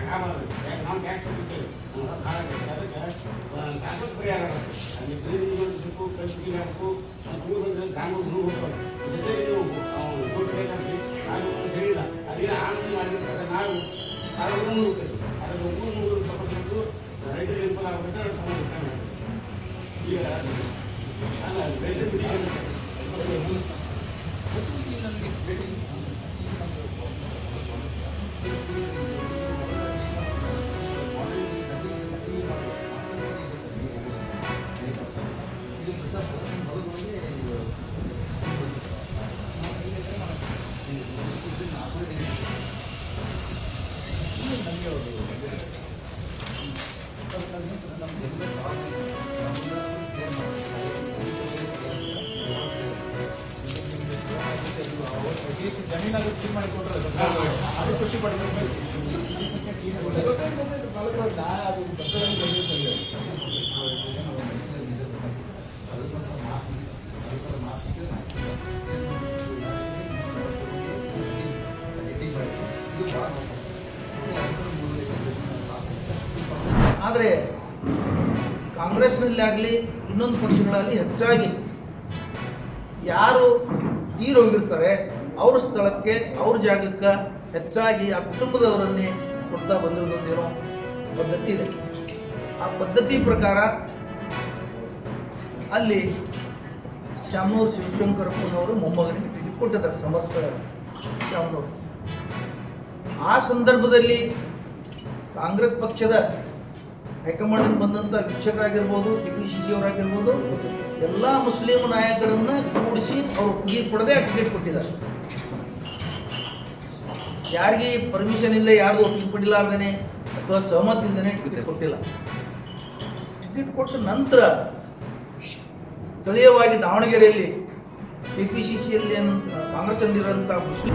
ನಾವು ಟ್ಯಾಕ್ಸ್ ಕೊಟ್ಟಿದ್ದೇವೆ ಶಾಶ್ವತ ಪರಿಹಾರ ಅಲ್ಲಿ ಬೆಳೆದಿದ್ದು ಕಲ್ಪಿಗೆ ಹಾಕು ಗ್ರಾಮಗಳು ಹೋಗ್ತಾರೆ ಜೊತೆಗೆ ನೀವು ಕೋಟಿ ಬೇಕಾಗಿ ಅದು ಹೇಳಿಲ್ಲ ಅದಿನ ಆನಂದ ಮಾಡಿದ್ರೆ ನಾವು 300 ರೂಪಾಯಿ ಅದನ್ನು 300 ತಪ್ಪಿಸ್ಬಿಟ್ಟು ರೈತರಿಗೆ ಅನುಕೂಲ ಆಗುತ್ತೆ ಈಗ ಅಲ್ಲ ರೈತರಿಗೆ ಜಮೀನಾಗ ಕ್ಲೀನ್ ಮಾಡಿಕೊಂಡ್ರೆ ಅದು ಖುಷಿ ಪಡ್ಬೇಕು. ಆದರೆ ಕಾಂಗ್ರೆಸ್ನಲ್ಲಿ ಆಗಲಿ ಇನ್ನೊಂದು ಪಕ್ಷಗಳಲ್ಲಿ ಹೆಚ್ಚಾಗಿ ಯಾರು ತೀರೋಗಿರ್ತಾರೆ ಅವ್ರ ಸ್ಥಳಕ್ಕೆ ಅವ್ರ ಜಾಗಕ್ಕೆ ಹೆಚ್ಚಾಗಿ ಆ ಕುಟುಂಬದವರನ್ನೇ ಕೊಡ್ತಾ ಬಂದಿರೋದೇನೋ ಪದ್ಧತಿ ಇದೆ. ಆ ಪದ್ಧತಿ ಪ್ರಕಾರ ಅಲ್ಲಿ ಶಾಮನೂರು ಶಿವಶಂಕರಪ್ಪನವರು ಮೊಮ್ಮಗನಿಗೆ ಟಿಕೆಟ್ ಕೊಟ್ಟಿದ್ದಾರೆ, ಸಮರ್ಥ ಶಾಮನೂರು. ಆ ಸಂದರ್ಭದಲ್ಲಿ ಕಾಂಗ್ರೆಸ್ ಪಕ್ಷದ ಹೈಕಮಾಂಡ್ ಬಂದಂಥ ವೀಕ್ಷಕರಾಗಿರ್ಬೋದು, KPCC ಅವರಾಗಿರ್ಬೋದು, ಎಲ್ಲ ಮುಸ್ಲಿಂ ನಾಯಕರನ್ನ ಕೂಡಿಸಿ ಅವರು ಕೊಡದೆ ಆ ಟಿಕೆಟ್ ಕೊಟ್ಟಿದ್ದಾರೆ. ಯಾರಿಗೆ ಪರ್ಮಿಷನ್ ಇಲ್ಲ, ಯಾರ್ದು ಒಪ್ಪಿಗೆ ಪಡಿಲಾರ್ದೇನೆ ಅಥವಾ ಸಹಮತ ಇಲ್ಲದೇ ಟಿಕೆಟ್ ಕೊಟ್ಟಿಲ್ಲ. ಟಿಕೆಟ್ ಕೊಟ್ಟ ನಂತರ ಸ್ಥಳೀಯವಾಗಿ ದಾವಣಗೆರೆಯಲ್ಲಿ KPCCಯಲ್ಲಿ ಕಾಂಗ್ರೆಸ್ನಲ್ಲಿರುವಂಥ ಮುಸ್ಲಿಂ